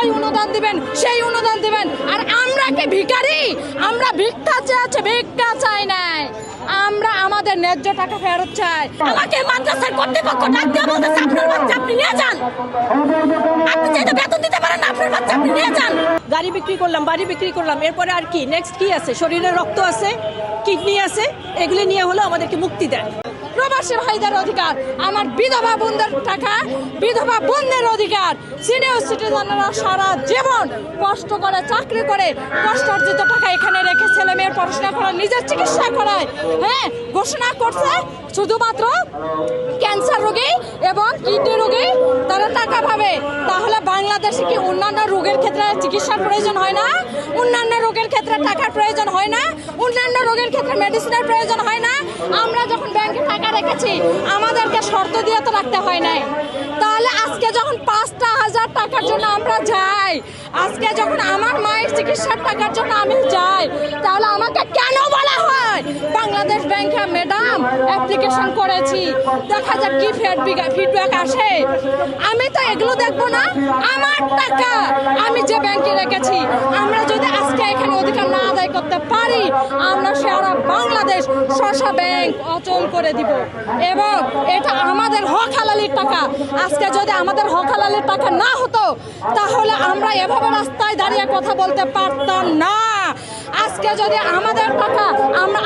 ওই অনুদান দিবেন, সেই অনুদান দিবেন। আর আমরা কি ভিখারি? আমরা ভিক্ষা চেয়েছি, ভিক্ষা চাই নাই। আমরা আমাদের ন্যায্য টাকা ফেরত চাই। আমাকে মাদ্রাসার কর্তৃপক্ষ ডাক দিয়ে বলতেছে আপনার বাচ্চা আপনি নিয়ে যান, আপনি যেটা বেতন দিতে পারেন না আপনার বাচ্চা আপনি নিয়ে যান। গাড়ি বিক্রি করলাম, বাড়ি বিক্রি করলাম, এরপরে আর কি নেক্সট কি আছে? শরীরে রক্ত আছে, কিডনি আছে, এগুলি নিয়ে হলো আমাদেরকে মুক্তি দেন। প্রবাসী ভাইদের অধিকার, আমার বিধবা বোনদের টাকা, বিধবা বোনদের অধিকার। সিনিয়র সিটিজেনরা সারা জীবন কষ্ট করে, চাকরি করে, কষ্টার্জিত টাকা এখানে রেখে ছেলে মেয়ের পড়াশোনা করায়, নিজের চিকিৎসা করায়। হ্যাঁ, ঘোষণা করছে শুধুমাত্র ক্যান্সার রোগী এবং কিডনি রোগী তারা টাকা পাবে। তাহলে বাংলাদেশে কি অন্যান্য রোগের ক্ষেত্রে চিকিৎসার প্রয়োজন হয় না? অন্যান্য রোগের ক্ষেত্রে টাকার প্রয়োজন হয় না? অন্যান্য রোগের ক্ষেত্রে মেডিসিনের প্রয়োজন হয় না? আমরা যখন ব্যাংকে টাকা রেখেছি আমাদেরকে শর্ত দিয়ে তো রাখতে হয় নাই। তাহলে আজকে যখন 5,000 টাকার জন্য আমরা যাই, আজকে যখন আমার মায়ের চিকিৎসার টাকার জন্য আমি যাই, তাহলে আমাকে কেন বলা হয় বাংলাদেশ ব্যাংকে ম্যাডাম অ্যাপ্লিকেশন করেছি, দেখা যাক কি ফিডব্যাক আসে। আমি তো এগুলো দেখবো না। আমার টাকা আমি যে ব্যাংকে রেখেছি, আমরা যদি আজকে এখানে অধিকার না আদায় করতে পারি, আমরা সারা বাংলাদেশ স্ব ব্যাংক অচল করে দিব। এবং এটা আমাদের হক হালালির টাকা। আজকে যদি আমাদের হক হালালির টাকা না হতো তাহলে আমরা এভাবে রাস্তায় দাঁড়িয়ে কথা বলতে পারতাম না। আজকে যদি আমাদের টাকা,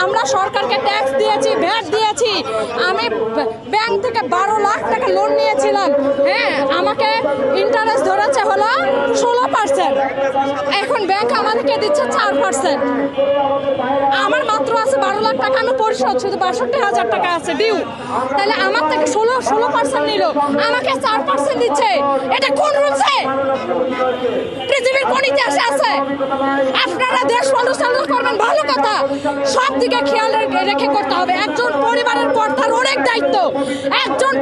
আমরা সরকারকে ট্যাক্স দিয়েছি, ভ্যাট দিয়েছি। আমি ব্যাংক থেকে 12 লাখ টাকা লোন নিয়েছিলাম। হ্যাঁ, আমাকে ইন্টারেস্ট ধরেছে হলো 16%। এখন ব্যাংক আমাদেরকে দিচ্ছে 4%। আমার মাত্র আছে 12 লাখ টাকা, আমি পরিশোধ শুধু 62,000 টাকা আছে ডিউ। তাহলে আমার থেকে 16% নিল, আমাকে 4% দিচ্ছে। এটা কোন রুলসে? পৃথিবীর কোন ইতিহাসে আছে? আপনারা দেশ পরিচালনা করবেন, ভালো কথা, সব দিকে খেয়াল রেখে করতে হবে। একজন পরিবারের পর তার অনেক দায়িত্ব। একজন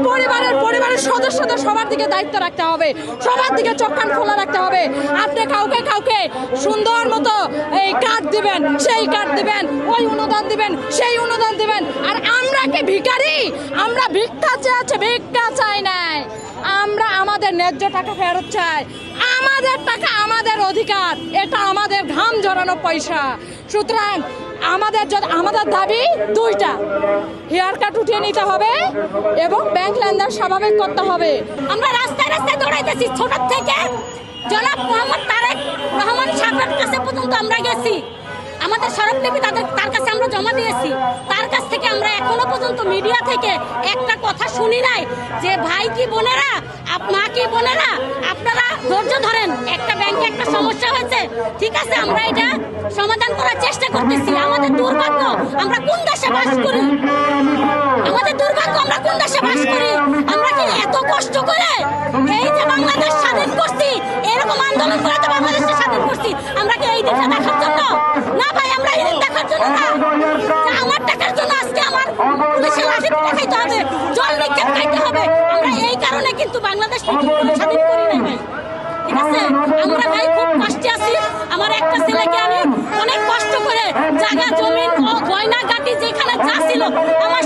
পরিবারের সদস্যদের সবার দিকে দায়িত্ব রাখতে হবে, সবার দিকে চোখ কান খোলা রাখতে হবে। আপনি কাউকে সুন্দর মতো এই কার্ড দিবেন, সেই কার্ড দিবেন, ওই অনুদান দিবেন, সেই অনুদান দিবেন। আর আমরা কি ভিখারি? আমরা ভিক্ষা চেয়েছি, ভিক্ষা চাই নাই। আমরা আমাদের ন্যায্য টাকা ফেরত চাই। আমাদের টাকা, আমাদের অধিকার, এটা আমাদের ঘাম ঝরানো পয়সা। সুতরাং আমাদের দাবি দুইটা: হেয়ার কাট উঠিয়ে নিতে হবে এবং ব্যাংক লেনদেন স্বাভাবিক করতে হবে। আমরা রাস্তায় রাস্তায় দৌড়াইতেছি ছোট থেকে। জনাব মোহাম্মদ তারেক রহমান সাহেবের কাছে পর্যন্ত আমরা গেছি, আমাদের স্মারকলিপি তার কাছে আমরা জমা দিয়েছি। তার কাছ থেকে আমরা এখনো পর্যন্ত মিডিয়া থেকে একটা কথা শুনি নাই যে ভাই কি বোনেরা, মা কি বোনেরা, আপনারা ধৈর্য ধরেন, একটা ব্যাংকে একটা সমস্যা হয়েছে, ঠিক আছে, আমরা এটা সমাধান করার চেষ্টা করতেছি। আমাদের দুর্ভাগ্য, আমরা কোন দেশে বাস করি? আমাদের দুর্ভাগ্য, আমরা কোন দেশে বাস করি? আমরা কি এত কষ্ট করে এই যে বাংলাদেশ স্বাধীন করছি, এরকম আন্দোলন করে তো বাংলাদেশে স্বাধীন করছি, আমরা কি এই দিনটা দেখার জন্য? না ভাই, আমরা এই দিন দেখার জন্য না। আমার টাকার জন্য আজকে আমার পুলিশের লাঠি খাইতে হবে, জল নিক্ষেপ খাইতে হবে। আমরা এই কারণে কিন্তু বাংলাদেশ স্বাধীন করি নাই ভাই, ঠিক আছে? আমরা ভাই খুব কষ্টে আছি। আমার একটা ছেলেকে আমি অনেক কষ্ট করে জায়গা জমিন ও গয়না গাটি যেখানে যা ছিল আমার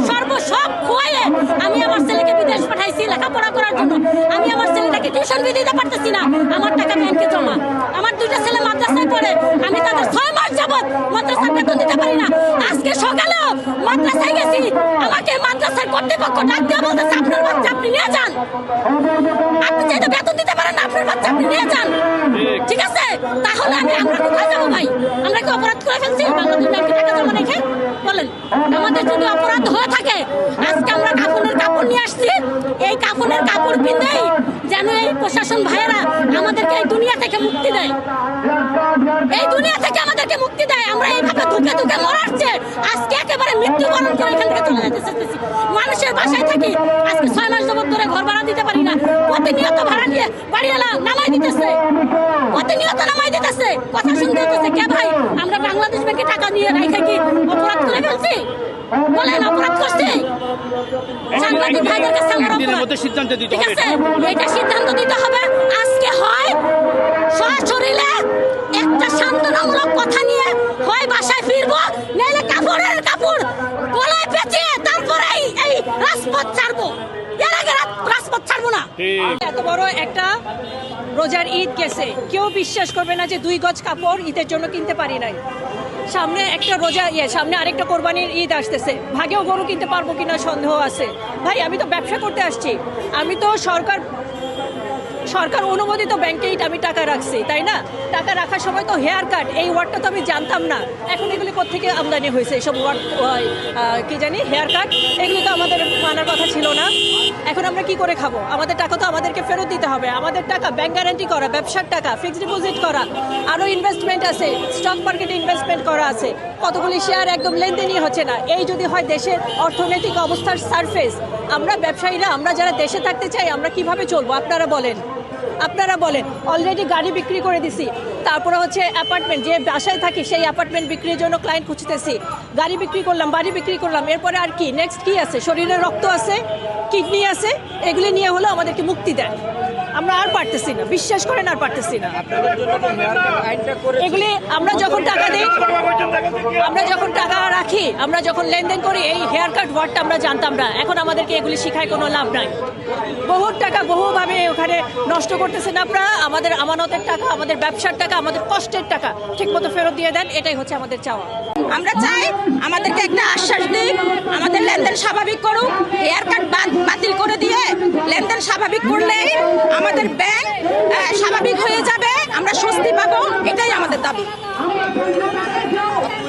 সব খোয়াইয়ে আমি আমার ছেলেকে বিদেশ পাঠাইছি লেখাপড়া করার জন্য। আমি আমার ছেলেটাকে টিউশন ফি দিতে পারতেছি না, আমার টাকা ব্যাংকে জমা। আমার 2টা ছেলে মাদ্রাসায় পড়ে, আমি তাদের 6 মাস যাবত মাদ্রাসার বেতন দিতে পারি না। আজকে সকালেও মাদ্রাসায় গেছি, আমাকে মাদ্রাসার কর্তৃপক্ষ ডাক দিয়ে বলতেছে আপনার বাচ্চা আপনি নিয়ে যান, আপনি যেটা বেতন দিতে পারেন না আপনার বাচ্চা আপনি নিয়ে যান, ঠিক আছে? তাহলে আমরা কোথায় যাবো ভাই? আমরা কি অপরাধ করে ফেলছি বাংলাদেশ ব্যাংকে টাকা জমা রেখে? বলেন, আমাদের যদি অপরাধ হয়ে থাকে, আজকে আমরা কাফনের কাপড় নিয়ে আসছি, এই কাফনের কাপড় পিঁধেই যেন এই প্রশাসন ভাইয়েরা আমাদেরকে এই দুনিয়া থেকে মুক্তি দেয়, এই দুনিয়া থেকে আমাদেরকে মুক্তি দেয়। আমরা এইভাবে ধুকে ধুকে মরাচ্ছে, আজকে একেবারে মৃত্যুবরণ করে এখান থেকে চলে যেতে চাইতেছি। মানুষের বাসায় থাকি, আজকে 6 মাস যাবত ধরে ঘর ভাড়া দিতে পারি না। প্রতিনিয়ত ভাড়া নিয়ে বাড়িওয়ালা নামাই দিতেছে, প্রতিনিয়ত নামাই দিতেছে, কথা শুনতে হতেছে। কে ভাই, আমরা বাংলাদেশ ব্যাংকে টাকা নিয়ে রেখে কি অপরাধ করে ফেলছি? বলেন, অপরাধ করছি? সাংবাদিক ভাইদের কাছে আমরা সিদ্ধান্ত দিতে ঠিক হবে, আছে, এটা সিদ্ধান্ত দিতে হবে। আজকে হয় সশরীরে একটা সান্ত্বনামূলক কথা নিয়ে হয় বাসায় ফিরবো, নাইলে কাপড়ের কাপড় গলায় পেঁচিয়ে তারপরে এই রাজপথ ছাড়বো, এর আগে রাজপথ ছাড়বো না। এত বড় একটা রোজার ঈদ গেছে, কেউ বিশ্বাস করবে না যে 2 গজ কাপড় ঈদের জন্য কিনতে পারি নাই। সামনে একটা সামনে আরেকটা কোরবানির ঈদ আসতেছে, ভাগেও গরু কিনতে পারবো কিনা সন্দেহ আছে। ভাই আমি তো ব্যবসা করতে আসছি, আমি তো সরকার অনুমোদিত ব্যাংকেই আমি টাকা রাখছি, তাই না? টাকা রাখার সময় তো হেয়ার কাট, এই ওয়ার্ডটা তো আমি জানতাম না। এখন এগুলি কোত্থেকে আমদানি হয়েছে এইসব ওয়ার্ড, কি জানি হেয়ার কাট, এগুলি তো আমাদের মানার কথা ছিল না। এখন আমরা কি করে খাবো? আমাদের টাকা তো আমাদেরকে ফেরত দিতে হবে। আমাদের টাকা ব্যাংক গ্যারান্টি করা, ব্যবসার টাকা ফিক্সড ডিপোজিট করা, আরও ইনভেস্টমেন্ট আছে, স্টক মার্কেটে ইনভেস্টমেন্ট করা আছে। কতগুলি শেয়ার একদম লেনদেনই হচ্ছে না। এই যদি হয় দেশের অর্থনৈতিক অবস্থার সারফেস, আমরা ব্যবসায়ীরা, আমরা যারা দেশে থাকতে চাই, আমরা কিভাবে চলবো? আপনারা বলেন। অলরেডি গাড়ি বিক্রি করে দিছি, তারপরে হচ্ছে অ্যাপার্টমেন্ট, যে বাসায় থাকি সেই অ্যাপার্টমেন্ট বিক্রির জন্য ক্লায়েন্ট খুঁজতেছি। গাড়ি বিক্রি করলাম, বাড়ি বিক্রি করলাম, এরপরে আর কি? নেক্সট কি আছে? শরীরে রক্ত আছে, কিডনি আছে, এগুলি নিয়ে হলো আমাদেরকে মুক্তি দেন। আমরা আর পারতেছি না, বিশ্বাস করেন আর পারতেছি না। এগুলি আমরা যখন টাকা দিই, আমরা যখন টাকা রাখি, আমরা যখন লেনদেন করি, এই হেয়ার কাট ওয়ার্ডটা আমরা জানতাম না। এখন আমাদেরকে এগুলি শিখায় কোনো লাভ নাই। বহু টাকা বহুভাবে ওখানে নষ্ট করতেছেন আপনারা। আমাদের আমানতের টাকা, আমাদের ব্যবসার টাকা, আমাদের কষ্টের টাকা ঠিকমতো ফেরত দিয়ে দেন, এটাই হচ্ছে আমাদের চাওয়া। আমরা চাই আমাদেরকে একটা আশ্বাস দিক, আমাদের লেনদেন স্বাভাবিক করুক, হেয়ার কাট বাতিল করে দিয়ে লেনদেন স্বাভাবিক করলেই আমাদের ব্যাংক স্বাভাবিক হয়ে যাবে, আমরা স্বস্তি পাবো, এটাই আমাদের দাবি।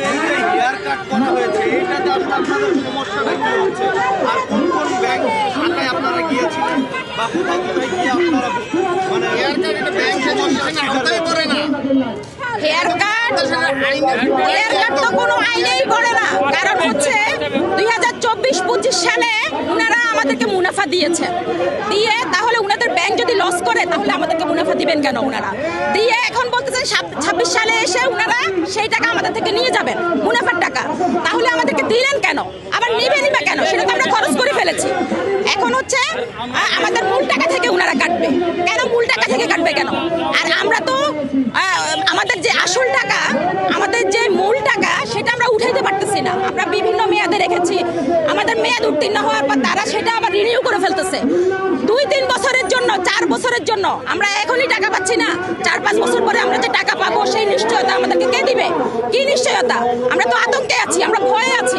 এই যে হেয়ার কাট করা হয়েছে, এটাতে আসলে আপনাদের সমস্যাটা কি হচ্ছে? আর কোন কোন ব্যাংক শাখায় আপনারা গিয়েছিলেন বা কোথায় কোথায় গিয়ে আপনারা মানে হেয়ার কাট এটা ব্যাংক সমস্যা হতেই পারে না। হেয়ার কাট তো কোনো আইনেই পড়ে না। কারণ হচ্ছে 2024-25 সালে উনারা আমাদেরকে মুনাফা দিয়েছে, দিয়ে তাহলে উনাদের ব্যাংক যদি লস করে তাহলে আমাদেরকে মুনাফা দিবেন কেন? উনারা দিয়ে এখন বলতেছেন 26 সালে এসে উনারা সেই টাকা আমাদের থেকে নিয়ে যাবেন, মুনাফার টাকা। তাহলে আমাদেরকে দিলেন কেন? আবার নিবেনই বা কেন? সেটা তো আমরা খরচ করে ফেলেছি। এখন হচ্ছে আমাদের মূল টাকা থেকে উনারা কাটবে কেন? মূল টাকা থেকে কাটবে কেন? আর আমরা তো আমাদের যে আসল টাকা, আমাদের যে মূল টাকা, সেটা আমরা উঠাইতে পারতেছি না। আমরা বিভিন্ন মেয়াদে রেখেছি, আমাদের মেয়াদ উত্তীর্ণ হওয়ার পর তারা সেটা আবার রিনিউ করে ফেলতেছে 2-3 বছরের জন্য, 4 বছরের জন্য। আমরা এখনই টাকা পাচ্ছি না, 4-5 বছর পরে আমরা যে টাকা পাবো সেই নিশ্চয়তা আমাদেরকে কে দিবে? কি নিশ্চয়তা? আমরা তো আতঙ্কে আছি, আমরা ভয়ে আছি।